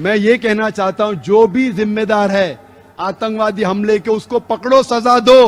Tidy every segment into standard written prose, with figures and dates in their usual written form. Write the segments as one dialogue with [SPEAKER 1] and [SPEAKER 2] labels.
[SPEAKER 1] میں یہ کہنا چاہتا ہوں جو بھی ذمہ دار ہے آتنکوادی حملے کے اس کو پکڑو، سزا دو،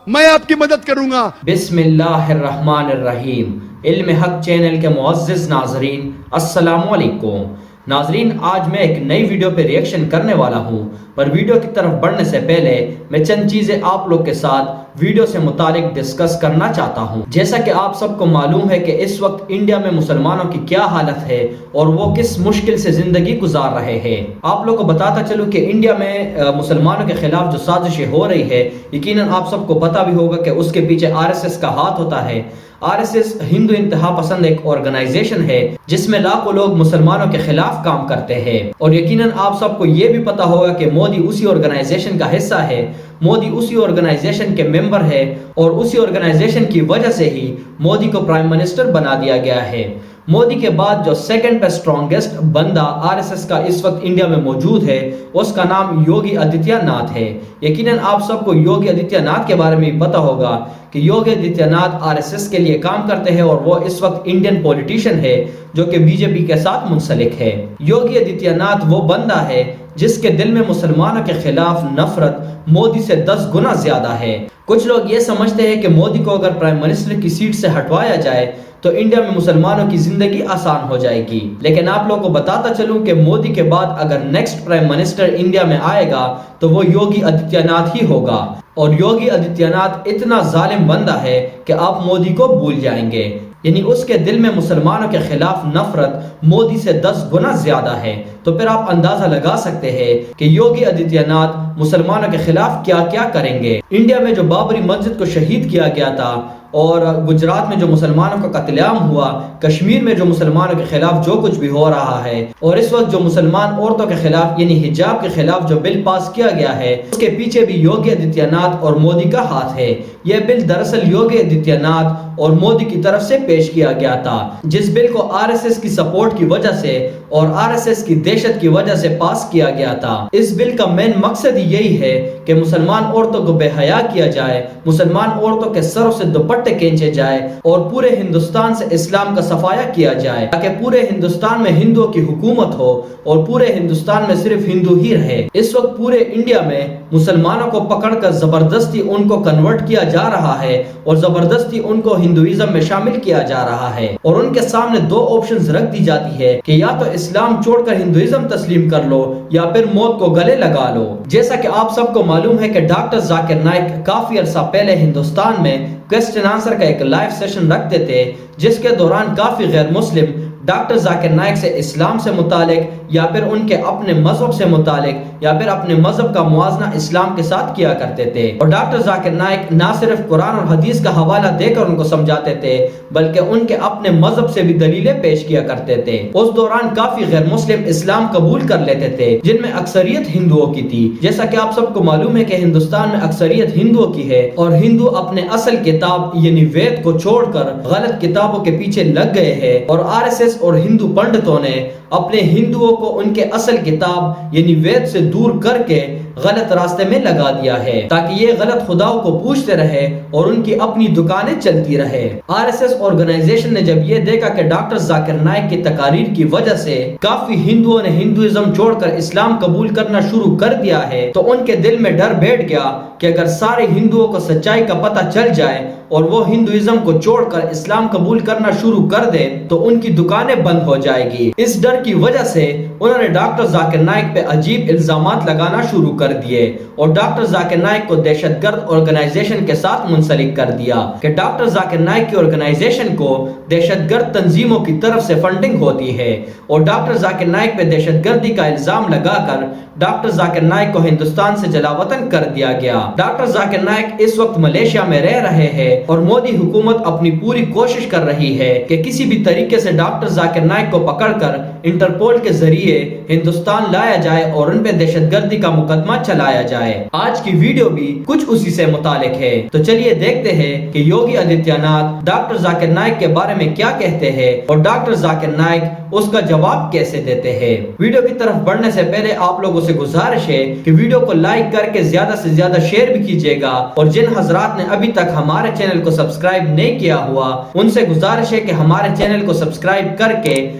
[SPEAKER 1] میں آپ کی مدد کروں گا۔
[SPEAKER 2] بسم اللہ الرحمن الرحیم۔ علم حق چینل کے معزز ناظرین السلام علیکم۔ ناظرین، آج میں ایک نئی ویڈیو پہ ریئیکشن کرنے والا ہوں، پر ویڈیو کی طرف بڑھنے سے پہلے میں چند چیزیں آپ لوگ کے ساتھ ویڈیو سے متعلق ڈسکس کرنا چاہتا ہوں۔ جیسا کہ آپ سب کو معلوم ہے کہ اس وقت انڈیا میں مسلمانوں کی کیا حالت ہے اور وہ کس مشکل سے زندگی گزار رہے ہیں۔ آپ لوگ کو بتاتا چلوں کہ انڈیا میں مسلمانوں کے خلاف جو سازشیں ہو رہی ہے، یقیناً آپ سب کو پتہ بھی ہوگا کہ اس کے پیچھے RSS کا ہاتھ ہوتا ہے۔ RSS ہندو انتہا پسند ایک آرگنائزیشن ہے جس میں لاکھوں لوگ مسلمانوں کے خلاف کام کرتے ہیں، اور یقیناً آپ سب کو یہ بھی پتہ ہوگا کہ مودی اسی آرگنائزیشن کا حصہ ہے، مودی اسی آرگنائزیشن کے ممبر ہے، اور اسی آرگنائزیشن کی وجہ سے ہی مودی کو پرائم منسٹر بنا دیا گیا ہے۔ مودی کے بعد جو سیکنڈ پہ اسٹرانگسٹ بندہ RSS کا اس وقت انڈیا میں موجود ہے، اس کا نام یوگی آدتیہ ناتھ ہے۔ یقیناً آپ سب کو یوگی آدتیہ ناتھ کے بارے میں پتہ ہوگا کہ یوگی آدتیہ ناتھ RSS کے لیے کام کرتے ہیں، اور وہ اس وقت انڈین پولیٹیشین ہے جو کہ BJP کے ساتھ منسلک ہے۔ یوگی آدتیہ ناتھ وہ بندہ ہے جس کے دل میں مسلمانوں کے خلاف نفرت مودی سے 10 گنا زیادہ ہے۔ کچھ لوگ یہ سمجھتے ہیں کہ مودی کو اگر پرائم منسٹر کی سیٹ سے ہٹوایا جائے تو انڈیا میں مسلمانوں کی زندگی آسان ہو جائے گی، لیکن آپ لوگوں کو بتاتا چلوں کہ مودی کے بعد اگر نیکسٹ پرائم منسٹر انڈیا میں آئے گا تو وہ یوگی آدتیہ ناتھ ہی ہوگا، اور یوگی آدتیہ ناتھ اتنا ظالم بندہ ہے کہ آپ مودی کو بھول جائیں گے۔ یعنی اس کے دل میں مسلمانوں کے خلاف نفرت مودی سے 10 گنا زیادہ ہے۔ تو پھر آپ اندازہ لگا سکتے ہیں کہ یوگی آدتیہ ناتھ مسلمانوں کے خلاف کیا کیا کریں گے۔ انڈیا میں جو بابری مسجد کو شہید کیا گیا تھا، اور گجرات میں جو مسلمانوں کا قتل عام ہوا، کشمیر میں جو مسلمانوں کے خلاف جو کچھ بھی ہو رہا ہے، اور اس وقت جو مسلمان عورتوں کے خلاف یعنی حجاب کے خلاف جو بل پاس کیا گیا ہے، اس کے پیچھے بھی یوگی آدتیہ ناتھ اور مودی کا ہاتھ ہے۔ یہ بل دراصل یوگی آدتیہ ناتھ اور مودی کی طرف سے پیش کیا گیا تھا، جس بل کو RSS کی سپورٹ کی وجہ سے اور RSS کی دہشت کی وجہ سے پاس کیا گیا تھا۔ اس بل کا مین مقصد یہی ہے کہ مسلمان عورتوں کو بے حیا کیا جائے، مسلمان عورتوں کے سروں سے دوپٹے کھینچے جائے، اور پورے ہندوستان سے اسلام کا صفایا کیا جائے، تاکہ پورے ہندوستان میں ہندوؤں کی حکومت ہو اور پورے ہندوستان میں صرف ہندو ہی رہے۔ اس وقت پورے انڈیا میں مسلمانوں کو پکڑ کر زبردستی ان کو کنورٹ کیا جا رہا ہے، اور زبردستی ان کو ہندوازم میں شامل کیا جا رہا ہے، اور ان کے سامنے 2 آپشنز رکھ دی جاتی ہے کہ یا تو اسلام چھوڑ کر ہندوازم تسلیم کر لو یا پھر موت کو گلے لگا لو۔ جیسا کہ آپ سب کو معلوم ہے کہ ڈاکٹر ذاکر نائک کافی عرصہ پہلے ہندوستان میں کوسچن آنسر کا ایک لائیو سیشن رکھتے تھے، جس کے دوران کافی غیر مسلم ڈاکٹر ذاکر نائک سے اسلام سے متعلق یا پھر ان کے اپنے مذہب سے متعلق یا پھر اپنے مذہب کا موازنہ اسلام کے ساتھ کیا کرتے تھے، اور ڈاکٹر ذاکر نائک نہ صرف قرآن اور حدیث کا حوالہ دے کر ان کو سمجھاتے تھے بلکہ ان کے اپنے مذہب سے بھی دلیلیں پیش کیا کرتے تھے۔ اس دوران کافی غیر مسلم اسلام قبول کر لیتے تھے، جن میں اکثریت ہندوؤں کی تھی۔ جیسا کہ آپ سب کو معلوم ہے کہ ہندوستان میں اکثریت ہندوؤں کی ہے، اور ہندو اپنے اصل کتاب یعنی وید کو چھوڑ کر غلط کتابوں کے پیچھے لگ گئے ہیں، اور RSS اور ہندو پنڈتوں نے اپنے ہندوؤں کو ان کے اصل کتاب یعنی وید سے دور کر کے غلط راستے میں لگا دیا ہے، تاکہ یہ غلط خداؤں کو پوجتے رہے اور ان کی اپنی دکانیں چلتی رہے۔ RSS آرگنائزیشن نے جب یہ دیکھا کہ ڈاکٹر ذاکر نائک کی تقاریر کی وجہ سے کافی ہندوؤں نے ہندوازم چھوڑ کر اسلام قبول کرنا شروع کر دیا ہے، تو ان کے دل میں ڈر بیٹھ گیا کہ اگر سارے ہندوؤں کو سچائی کا پتہ چل جائے اور وہ ہندوازم کو چھوڑ کر اسلام قبول کرنا شروع کر دے تو ان کی دکانیں بند ہو جائے گی۔ اس ڈر کی وجہ سے انہوں نے ڈاکٹر ذاکر نائک پہ عجیب الزامات لگانا شروع کر دیے، اور ڈاکٹر ذاکر نائک کو دہشت گرد آرگنائزیشن کے ساتھ منسلک کر دیا کہ ڈاکٹر ذاکر نائک کی آرگنائزیشن کو دہشت گرد تنظیموں کی طرف سے فنڈنگ ہوتی ہے، اور ڈاکٹر ذاکر نائک پہ دہشت گردی کا الزام لگا کر ڈاکٹر ذاکر نائک کو ہندوستان سے جلاوطن کر دیا گیا۔ ڈاکٹر ذاکر نائک اس وقت ملیشیا میں رہ رہے ہیں، اور مودی حکومت اپنی پوری کوشش کر رہی ہے کہ کسی بھی طریقے سے ڈاکٹر ذاکر نائک کو پکڑ کر انٹرپول کے ذریعے ہندوستان لایا جائے اور ان پہ دہشت گردی کا مقدمہ چلایا جائے۔ آج کی ویڈیو بھی کچھ اسی سے متعلق ہے، تو چلیے دیکھتے ہیں کہ یوگی آدتیہ ناتھ ڈاکٹر ذاکر نائک کے بارے میں کیا کہتے ہیں اور ڈاکٹر ذاکر نائک اس کا جواب کیسے دیتے ہیں۔ ویڈیو کی طرف بڑھنے سے پہلے آپ لوگوں سے گزارش ہے کہ ویڈیو کو لائک کر کے زیادہ سے زیادہ شیئر بھی کیجیے گا، اور جن حضرات نے ابھی تک ہمارے چینل کو سبسکرائب نہیں کیا ہوا ان سے گزارش ہے کہ ہمارے چینل کو سبسکرائب کر کے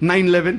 [SPEAKER 1] 9/11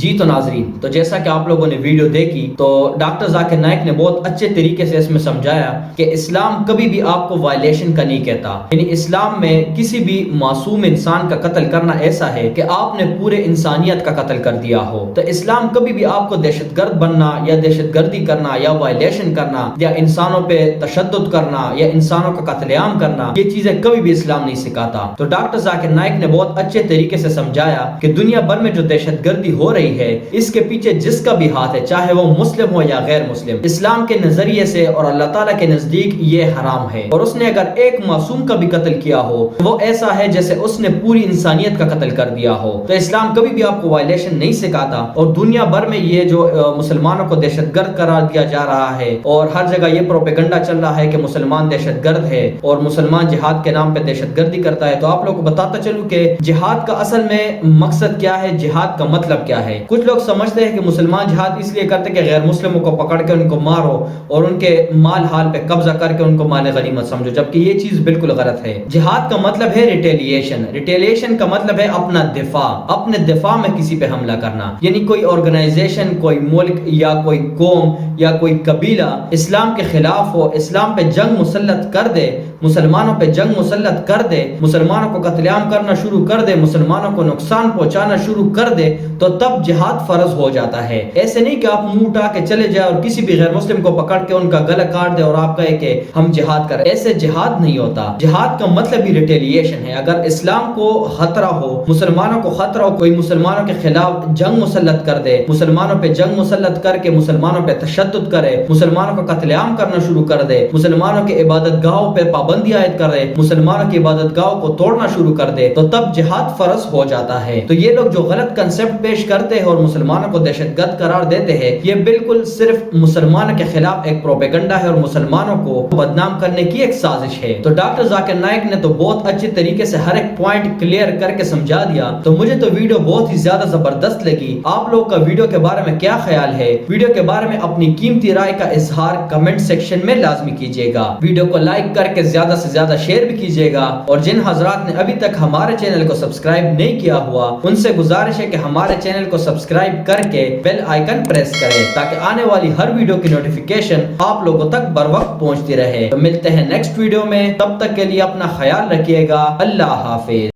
[SPEAKER 2] جی تو ناظرین، تو جیسا کہ آپ لوگوں نے ویڈیو دیکھی تو ڈاکٹر ذاکر نائک نے بہت اچھے طریقے سے اس میں سمجھایا کہ اسلام کبھی بھی آپ کو وائلیشن کا نہیں کہتا، یعنی اسلام میں کسی بھی معصوم انسان کا قتل کرنا ایسا ہے کہ آپ نے پورے انسانیت کا قتل کر دیا ہو۔ تو اسلام کبھی بھی آپ کو دہشت گرد بننا یا دہشت گردی کرنا یا وائلیشن کرنا یا انسانوں پہ تشدد کرنا یا انسانوں کا قتل عام کرنا، یہ چیزیں کبھی بھی اسلام نہیں سکھاتا۔ تو ڈاکٹر ذاکر نائک نے بہت اچھے طریقے سے سمجھایا کہ دنیا بھر میں جو دہشت گردی ہو رہی ہے، اس کے پیچھے جس کا بھی ہاتھ ہے، چاہے وہ مسلم ہو یا غیر مسلم، اسلام کے نظریے سے اور اللہ تعالیٰ کے نزدیک یہ حرام ہے، اور اس نے اگر ایک معصوم کا بھی قتل کیا ہو وہ ایسا ہے جیسے اس نے پوری انسانیت کا قتل کر دیا ہو۔ تو اسلام کبھی بھی آپ کو وائلیشن نہیں سکھاتا، اور دنیا بھر میں یہ جو مسلمانوں کو دہشت گرد قرار دیا جا رہا ہے اور ہر جگہ یہ پروپیگنڈا چل رہا ہے کہ مسلمان دہشت گرد ہے اور مسلمان جہاد کے نام پہ دہشت گردی کرتا ہے، تو آپ لوگوں کو بتاتا چلوں کہ جہاد کا اصل میں مقصد کیا ہے، جہاد کا مطلب کیا ہے۔ کچھ لوگ سمجھتے ہیں کہ مسلمان جہاد اس لیے کرتے کہ غیر مسلموں کو پکڑ کے ان کو مارو اور ان کے مال حال پہ قبضہ کر کے ان کو مال غنیمت سمجھو، جبکہ یہ چیز بالکل غلط ہے۔ جہاد کا مطلب ہے ریٹیلیشن، ریٹیلیشن کا مطلب ہے اپنا دفاع، اپنے دفاع میں کسی پہ حملہ کرنا، یعنی کوئی آرگنائزیشن، کوئی ملک یا کوئی قوم یا کوئی قبیلہ اسلام کے خلاف ہو، اسلام پہ جنگ مسلط کر دے، مسلمانوں پہ جنگ مسلط کر دے، مسلمانوں کو قتل عام کرنا شروع کر دے، مسلمانوں کو نقصان پہنچانا شروع کر دے، تو تب جہاد فرض ہو جاتا ہے۔ ایسے نہیں کہ آپ منہ اٹھا کے چلے جائے اور کسی بھی غیر مسلم کو پکڑ کے ان کا گلا کاٹ دے اور آپ کہے کہ ہم جہاد کریں، ایسے جہاد نہیں ہوتا۔ جہاد کا مطلب ہی ریٹیلیشن ہے۔ اگر اسلام کو خطرہ ہو، مسلمانوں کو خطرہ ہو، کوئی مسلمانوں کے خلاف جنگ مسلط کر دے، مسلمانوں پہ جنگ مسلط کر کے مسلمانوں پہ تشدد کرے، مسلمانوں کو قتل عام کرنا شروع کر دے، مسلمانوں کے عبادت گاہوں پہ پابندی عائد کرے، مسلمانوں کی عبادت گاہوں کو توڑنا شروع کر دے، تو تب جہاد فرض ہو جاتا ہے۔ تو یہ لوگ جو غلط کنسپٹ پیش کرتے ہیں اور مسلمانوں کو دہشت گرد قرار دیتے ہیں، یہ بالکل صرف مسلمانوں کے خلاف ایک پروپیگنڈا ہے اور مسلمانوں کو بدنام کرنے کی ایک سازش ہے۔ تو ڈاکٹر ذاکر نائک نے تو بہت اچھے طریقے سے ہر ایک پوائنٹ کلیئر کر کے سمجھا دیا۔ تو مجھے تو ویڈیو بہت ہی زیادہ زبردست لگی۔ آپ لوگ کا ویڈیو کے بارے میں کیا خیال ہے؟ ویڈیو کے بارے میں اپنی قیمتی رائے کا اظہار کمنٹ سیکشن میں لازمی کیجیے گا۔ ویڈیو کو لائک کر کے زیادہ سے زیادہ شیئر بھی کیجیے گا، اور جن حضرات نے ابھی تک ہمارے چینل کو سبسکرائب نہیں کیا ہوا ان سے گزارش ہے کہ ہمارے چینل کو سبسکرائب کر کے بیل آئیکن پریس کریں تاکہ آنے والی ہر ویڈیو کی نوٹیفیکیشن آپ لوگوں تک بر وقت پہنچتی رہے۔ تو ملتے ہیں نیکسٹ ویڈیو میں، تب تک کے لیے اپنا خیال رکھیے گا۔ اللہ حافظ۔